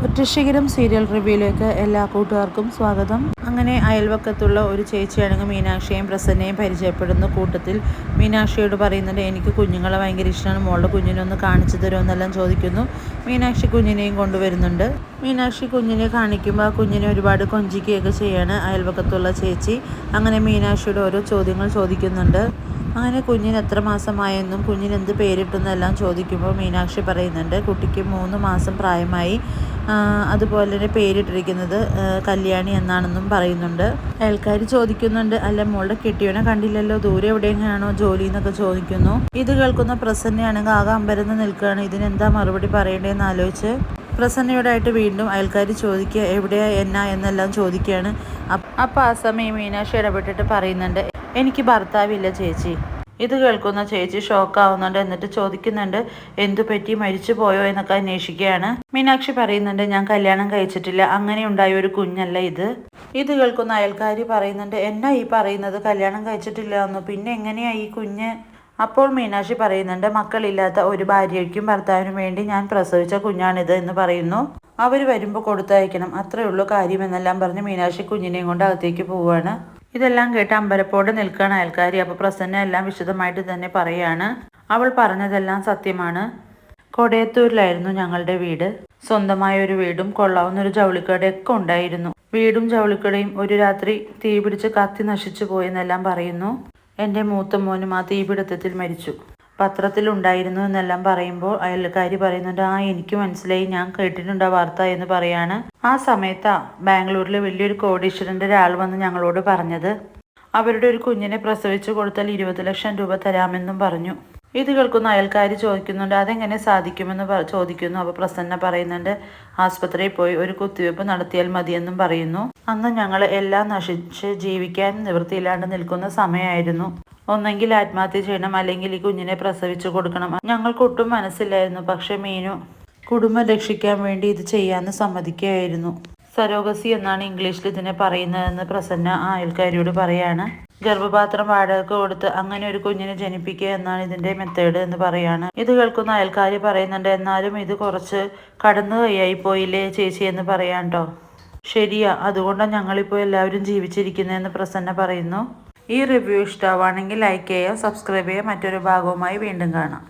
ഒറ്റശിഖരം serial റിവ്യൂയിലേക്ക് എല്ലാ കൂട്ടുകാർക്കും സ്വാഗതം. അങ്ങനെ അയൽവക്കത്തുള്ള ഒരു ചേച്ചിയാണെങ്കിൽ മീനാക്ഷിയെയും പ്രസന്നയെയും പരിചയപ്പെടുന്ന കൂട്ടത്തിൽ മീനാക്ഷിയോട് പറയുന്നുണ്ട്, എനിക്ക് കുഞ്ഞുങ്ങളെ ഭയങ്കര ഇഷ്ടമാണ്, മോളുടെ കുഞ്ഞിനെ ഒന്ന് കാണിച്ചു തരുമെന്നെല്ലാം ചോദിക്കുന്നു. മീനാക്ഷി കുഞ്ഞിനെയും കൊണ്ടുവരുന്നുണ്ട്. മീനാക്ഷി കുഞ്ഞിനെ കാണിക്കുമ്പോൾ ആ കുഞ്ഞിനെ ഒരുപാട് കൊഞ്ചിക്കുകയൊക്കെ ചെയ്യാണ് അയൽവക്കത്തുള്ള ചേച്ചി. അങ്ങനെ മീനാക്ഷിയുടെ ഓരോ ചോദ്യങ്ങൾ ചോദിക്കുന്നുണ്ട്. അങ്ങനെ കുഞ്ഞിന് എത്ര മാസമായെന്നും കുഞ്ഞിന് എന്ത് പേരിട്ടെന്നെല്ലാം ചോദിക്കുമ്പോൾ മീനാക്ഷി പറയുന്നുണ്ട്, കുട്ടിക്ക് 3 മാസം പ്രായമായി, അതുപോലെ തന്നെ പേരിട്ടിരിക്കുന്നത് കല്യാണി എന്നാണെന്നും പറയുന്നുണ്ട്. അയൽക്കാർ ചോദിക്കുന്നുണ്ട്, അല്ല മോളുടെ കെട്ടിയവനെ കണ്ടില്ലല്ലോ, ദൂരെ എവിടെയെങ്ങനെയാണോ ജോലി എന്നൊക്കെ ചോദിക്കുന്നു. ഇത് കേൾക്കുന്ന പ്രസന്നയാണെങ്കിൽ ആകെ അമ്പരന്ന് നിൽക്കുകയാണ്. ഇതിനെന്താ മറുപടി പറയേണ്ടതെന്ന് ആലോചിച്ച് പ്രസന്നയോടായിട്ട് വീണ്ടും അയൽക്കാർ ചോദിക്കുക, എവിടെയാ എന്നാ എന്നെല്ലാം ചോദിക്കുകയാണ്. അപ്പോൾ ആ സമയം മീനാക്ഷി ഇടപെട്ടിട്ട് പറയുന്നുണ്ട്, എനിക്ക് ഭർത്താവില്ല ചേച്ചി. ഇത് കേൾക്കുന്ന ചേച്ചി ഷോക്കാവുന്നുണ്ട്. എന്നിട്ട് ചോദിക്കുന്നുണ്ട്, എന്തു പറ്റി, മരിച്ചു പോയോ എന്നൊക്കെ അന്വേഷിക്കുകയാണ്. മീനാക്ഷി പറയുന്നുണ്ട്, ഞാൻ കല്യാണം കഴിച്ചിട്ടില്ല, അങ്ങനെ ഉണ്ടായ ഒരു കുഞ്ഞല്ല ഇത്. ഇത് കേൾക്കുന്ന അയൽക്കാരി പറയുന്നുണ്ട്, എന്നാ ഈ പറയുന്നത്, കല്യാണം കഴിച്ചിട്ടില്ല എന്ന്, പിന്നെ എങ്ങനെയാ ഈ കുഞ്ഞ്? അപ്പോൾ മീനാക്ഷി പറയുന്നുണ്ട്, മക്കളില്ലാത്ത ഒരു ഭാര്യയ്ക്കും ഭർത്താവിനും വേണ്ടി ഞാൻ പ്രസവിച്ച കുഞ്ഞാണിത് എന്ന് പറയുന്നു. അവർ വരുമ്പോൾ കൊടുത്തയക്കണം, അത്രേ ഉള്ളൂ കാര്യമെന്നെല്ലാം പറഞ്ഞ് മീനാക്ഷി കുഞ്ഞിനെയും കൊണ്ട് അകത്തേക്ക് പോവുകയാണ്. ഇതെല്ലാം കേട്ട് അമ്പരപ്പോടെ നിൽക്കുകയാണ് അയൽക്കാരി. അപ്പോൾ പ്രസന്ന എല്ലാം വിശദമായിട്ട് തന്നെ പറയുകയാണ്. അവൾ പറഞ്ഞതെല്ലാം സത്യമാണ്. കൊടയത്തൂരിലായിരുന്നു ഞങ്ങളുടെ വീട്. സ്വന്തമായ ഒരു വീടും കൊള്ളാവുന്നൊരു ജൗളിക്കടയൊക്കെ ഉണ്ടായിരുന്നു. വീടും ജൗളിക്കടയും ഒരു രാത്രി തീപിടിച്ച് കത്തി നശിച്ചു പോയെന്നെല്ലാം പറയുന്നു. എൻ്റെ മൂത്ത മോനും ആ തീപിടുത്തത്തിൽ മരിച്ചു. പത്രത്തിലുണ്ടായിരുന്നു എന്നെല്ലാം പറയുമ്പോൾ അയൽക്കാരി പറയുന്നുണ്ട്, എനിക്ക് മനസ്സിലായി, ഞാൻ കേട്ടിട്ടുണ്ട് ആ വാർത്ത എന്ന് പറയാണ്. ആ സമയത്താ ബാംഗ്ലൂരിൽ വലിയൊരു കോടീശ്വരൻ്റെ ഒരാൾ വന്ന് ഞങ്ങളോട് പറഞ്ഞത്, അവരുടെ ഒരു കുഞ്ഞിനെ പ്രസവിച്ചു കൊടുത്താൽ 20 ലക്ഷം രൂപ തരാമെന്നും പറഞ്ഞു. ഇത് കേൾക്കുന്ന അയൽക്കാരി ചോദിക്കുന്നുണ്ട്, അതെങ്ങനെ സാധിക്കുമെന്ന് ചോദിക്കുന്നു. അപ്പോൾ പ്രസന്ന പറയുന്നുണ്ട്, ആസ്പത്രിയിൽ പോയി ഒരു കുത്തിവെപ്പ് നടത്തിയാൽ മതിയെന്നും പറയുന്നു. അന്ന് ഞങ്ങൾ എല്ലാം നശിച്ച് ജീവിക്കാൻ നിവൃത്തിയില്ലാണ്ട് നിൽക്കുന്ന സമയമായിരുന്നു. ഒന്നെങ്കിൽ ആത്മഹത്യ ചെയ്യണം, അല്ലെങ്കിൽ ഈ കുഞ്ഞിനെ പ്രസവിച്ചു കൊടുക്കണം. ഞങ്ങൾക്കൊട്ടും മനസ്സിലായിരുന്നു. പക്ഷെ മീനു കുടുംബം രക്ഷിക്കാൻ വേണ്ടി ഇത് ചെയ്യാമെന്ന് സമ്മതിക്കുകയായിരുന്നു. സരോഗസി എന്നാണ് ഇംഗ്ലീഷിൽ ഇതിനെ പറയുന്നതെന്ന് പ്രസന്ന ആ അയൽക്കാരിയോട് പറയാണ്. ഗർഭപാത്രം വാടകയ്ക്ക് കൊടുത്ത് അങ്ങനെ ഒരു കുഞ്ഞിനെ ജനിപ്പിക്കുക എന്നാണ് ഇതിന്റെ മെത്തേഡ് എന്ന് പറയാണ്. ഇത് കേൾക്കുന്ന അയൽക്കാരി പറയുന്നുണ്ട്, എന്നാലും ഇത് കുറച്ച് കടന്നു കൈയായി പോയില്ലേ ചേച്ചി എന്ന് പറയാൻ കേട്ടോ. ശരിയാ, അതുകൊണ്ടാണ് ഞങ്ങളിപ്പോൾ എല്ലാവരും ജീവിച്ചിരിക്കുന്നതെന്ന് പ്രസന്ന പറയുന്നു. ഈ റിവ്യൂ ഇഷ്ടമാണെങ്കിൽ ലൈക്ക് ചെയ്യുക, സബ്സ്ക്രൈബ് ചെയ്യുക. മറ്റൊരു ഭാഗവുമായി വീണ്ടും കാണാം.